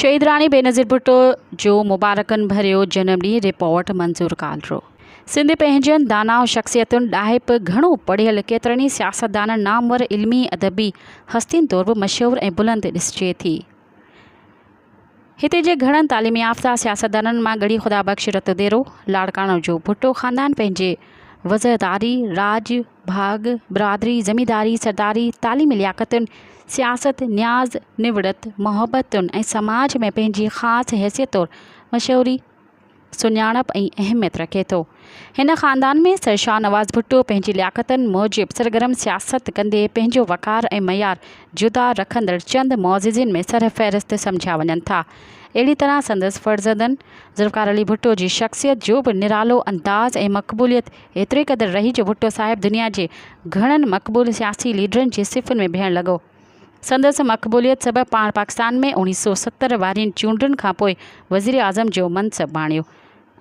शहीद राणी बेनज़ीर भुट्टो जो मुबारकनि भरियो जनमॾींहुं रिपोर्ट मंज़ूर कालरो। सिंध पंहिंजनि दाना शख़्सियतुनि ॾाहिप घणो पढ़ियल केतिरनि ई सियासतदाननि नामवर इल्मी अदबी हस्तियुनि तौर बि मशहूरु ऐं बुलंद ॾिसिजे थी। हिते जे घणनि तालीमी याफ़्ता सियासतदाननि मां गढ़ी ख़ुदा बख़्श रतुदेरो लाड़काणो जो भुट्टो ख़ानदान पंहिंजे वज़हदारी राज भाग बिरादरी ज़मींदारी सरदारी तालीमी लियाक़तुनि सियासत न्याज़ निवड़त मोहब्बतुनि ऐं समाज में पंहिंजी ख़ासि हैसियत तौर मशहूरी सुञाणप ऐं अहमियत रखे थो। हिन ख़ानदान में सरशाह नवाज़ भुट्टो पंहिंजी लियाक़तुनि मूजिबि सरगर्म सियासत कंदे पंहिंजो वक़ार ऐं मयार जुदा रखंदड़ चंद मोअज़्ज़िज़िन में सरफ़हरिस्त सम्झा वञनि था। अहिड़ी तरह संदसि फ़र्ज़ंदनि ज़ुल्फ़िकार अली भुट्टो जी शख़्सियत जो बि निरालो अंदाज़ ऐं मक़बूलियत एतिरे क़दुरु रही जो भुट्टो साहिबु दुनिया जे घणनि मक़बूल सियासी लीडरनि जे सिफ़ुनि में बीहण लॻो। संदसि मक़बूलियत सबबि पाण पाकिस्तान में 1970 वारियुनि चूंडुनि खां पोइ वज़ीर आज़म जो मनसब आणियो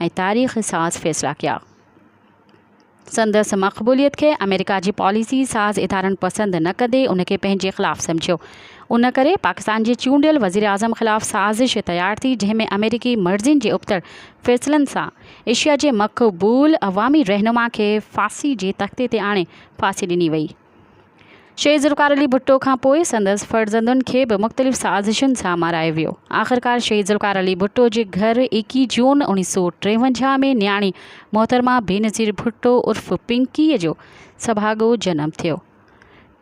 ऐं तारीख़ साज़ फ़ैसिला कया। संदसि मक़बूलियत खे अमेरिका जी पॉलिसी साज़ इदारनि पसंदि न कंदे उनखे पंहिंजे ख़िलाफ़ु सम्झियो। उन करे पाकिस्तान जे चूंडियल वज़ीर आज़म ख़िलाफ़ु साज़िश तयारु थी, जंहिंमें अमेरिकी मर्ज़ियुनि जे उबतड़ फ़ैसिलनि सां एशिया जे मक़बूल अवामी रहनुमा खे फांसी जे तख़्ते ते आणे फांसी ॾिनी वई। शहीद ज़ुल्फ़िकार अली भुट्टो खां पोइ संदसि फ़र्ज़ंदुनि खे बि मुख़्तलिफ़ साज़िशुनि सां मारायो वियो। आख़िरकार शहीद ज़ुल्फ़िकार अली भुट्टो जे घर 21 जून 1953 में न्याणी मोहतरमा बेनज़ीर भुट्टो उर्फ़ पिंकीअ जो सभाॻो जनमु थियो।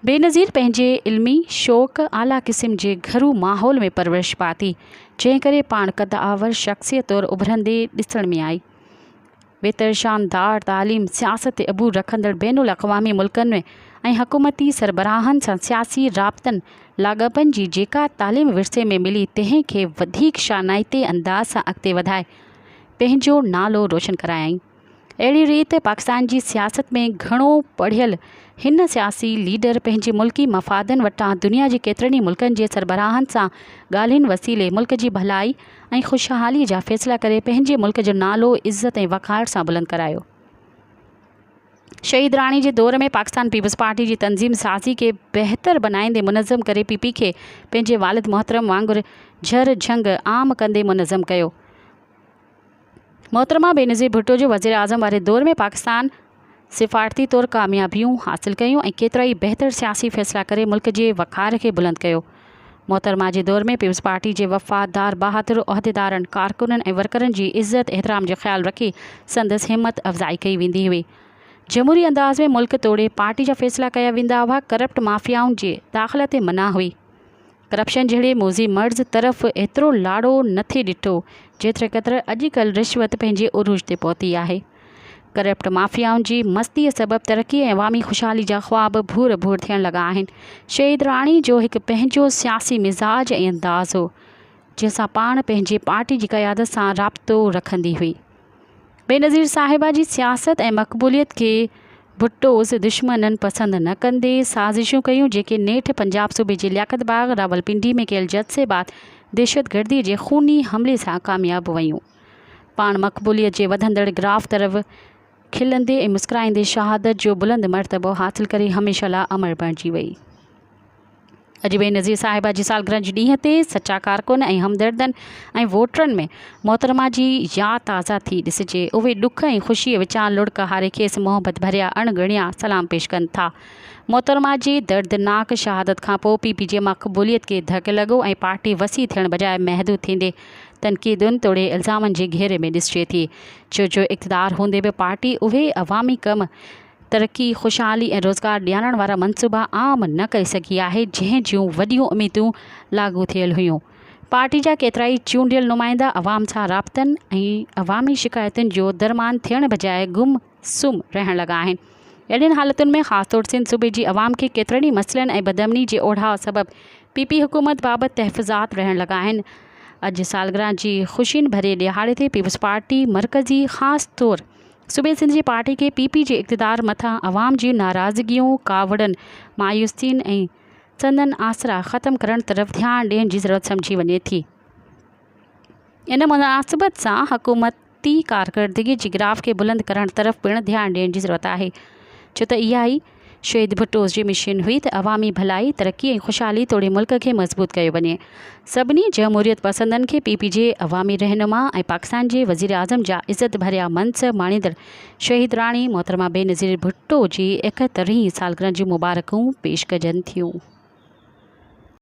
बेनज़ीर पंहिंजे इल्मी शौक़ आला क़िस्म जे घरू माहौल में परवरिश पाती, जंहिं करे पाण क़दावर शख़्सियत तौर उभरंदे ॾिसण में आई। बेहतर शानदार तालीम सियासत ते अबूर रखंदड़ बैनुल अक़वामी मुल्कनि में ऐं हुकूमती सरबराहनि सां सियासी राब्तनि लाॻापनि जी जेका तालीम विरसे में मिली, तंहिंखे वधीक शानाइते अंदाज़ सां अॻिते वधाए पंहिंजो नालो रोशन करायईं। अहिड़ी रीति पाकिस्तान जी सियासत में घणो पढ़ियल हिन सियासी लीडर पंहिंजे मुल्की मफ़ादनि वटां दुनिया जे केतिरनि ई मुल्कनि जे सरबराहनि सां ॻाल्हियुनि वसीले मुल्क जी भलाई ऐं ख़ुशहाली जा फ़ैसिला करे पंहिंजे मुल्क जो नालो इज़त ऐं वक़ार सां बुलंद करायो। शहीद राणी जे दौर में पाकिस्तान पीपल्स पार्टी जी तंज़ीम साज़ी खे बहितर बनाईंदे मुनज़्ज़म करे पीपी खे पंहिंजे वालिद मोहतरम वांगुरु झर झंग आम कंदे मुनज़्ज़म कयो। मोहतरमा बेनज़ीर भुट्टो जो वज़ीर आज़म वारे दौर में पाकिस्तान सिफ़ारती तौर कामयाबियूं हासिल कयूं ऐं केतिरा ई बहितर सियासी फ़ैसिला करे मुल्क जे वक़ार खे बुलंद कयो। मोहतरमा जे दौर में पीपल्स पार्टी जे वफ़ादार बहादुर उहिदेदारनि कारकुननि ऐं वर्करनि जी इज़त एहतराम जो ख़्यालु रखी संदसि हिम्मत अफ़ज़ाई कई वेंदी हुई। जमहूरी अंदाज़ में मुल्क तोड़े पार्टी जा फ़ैसिला कया वेंदा हुआ। करप्ट माफ़ियाउनि जे दाख़िल ते मना हुई। करप्शन जहिड़े मोज़ी मर्ज़ तरफ़ एतिरो लाड़ो न थे ॾिठो जेतिरे क़दुरु अॼुकल्ह रिश्वत पंहिंजे उरूज ते पहुती आहे। करप्ट माफ़ियाउनि जी मस्तीअ सबबि तरक़ी ऐं अवामी ख़ुशहाली जा ख़्वाब भूर भूर थियण लॻा आहिनि। शहीद राणी जो हिकु पंहिंजो सियासी मिज़ाज ऐं अंदाज़ हो, जंहिंसां पाण पंहिंजे पार्टी जी क़यादत सां राब्तो रखंदी हुई। बेनज़ीर साहिबा जी सियासत ऐं मक़बूलियत खे भुट्टोज़ दुश्मननि पसंदि न कंदे साज़िशूं कयूं, जेके नेठि पंजाब सूबे जे लियाक़त बाग़ रावलपिंडी में कयल जद से बाद दहशतगर्दी जे खूनी हमले सां कामयाब वयूं। पाण मक़बूलियत जे वधंदड़ ग्राफ तरफ़ खिलंदे ऐं मुस्कुराईंदे शहादत जो बुलंद मर्तबो हासिल करे हमेशह लाइ अमर बणिजी वई। अॼु बेनज़ीर साहिबा जी सालगिरह जे ॾींहं ते सचा कारकुन ऐं हमदर्दनि ऐं वोटरनि में मोहतरमा जी यादि ताज़ा थी ॾिसिजे। उहे ॾुख ऐं ख़ुशीअ विचां लुड़क हारे खेसि मोहबत भरिया अणगणिया सलाम पेश कनि था। मोहतरमा जी दर्दनाक शहादत खां पोइ पीपी जे मक़बूलियत खे धकु लॻो ऐं पार्टी वसी थियण बजाए महदूद थींदे तनक़ीदुनि तोड़े इल्ज़ामनि जे घेरे में ॾिसिजे थी, जो इक़्तिदार हूंदे बि पार्टी उहे अवामी कम तरक़ी ख़ुशहाली ऐं रोज़गार ॾियारण वारा मनसूबा आम न करे सघी आहे, जंहिं जूं वॾियूं उमीदूं लाॻू थियल हुयूं। पार्टी जा केतिरा ई चूंडियल नुमाइंदा अवाम सां राब्तनि ऐं अवामी शिकायतुनि जो दरमान थियण बजाए गुम सुम रहण लॻा आहिनि। अहिड़ियुनि हालतुनि में ख़ासि तौर सिंध सूबे जी अवाम खे केतिरनि ई मसइलनि ऐं बदअमनी जे ओढ़ाव सबबि पीपी हुकूमत बाबति तहफ़ुज़ात रहण लॻा आहिनि। अॼु सालगिरह जी ख़ुशियुनि भरे ॾिहाड़े ते पीपल्स पार्टी मरकज़ी ख़ासि तौर सूबे सिंध जी पार्टी खे पीपी जे इक़्तिदार मथां अवाम जी नाराज़गियूं कावड़नि मायूसियुनि ऐं संदन आसरा ख़त्म करण तरफ़ ध्यानु ॾियण जी ज़रूरत सम्झी वञे थी। इन मुनासिबत सां हुकूमती कारकर्दगी जी ग्राफ खे बुलंद करण तरफ़ पिणु ध्यानु ॾियण जी ज़रूरत आहे, छो त इहा ई शहीद भुट्टो जी मिशन हुई त अवामी भलाई तरक्की ऐं ख़ुशहाली तोड़े मुल्क खे मज़बूत कयो वञे। सभिनी जमहूरियत पसंदनि खे पीपी जे अवामी रहनुमा ऐं पाकिस्तान जे वज़ीर आज़म जा इज़त भरिया मनसब माणींदड़ शहीद राणी मोहतरमा बेनज़ीर भुट्टो जी 71वीं सालगिरह जूं मुबारकूं पेश कजनि थियूं।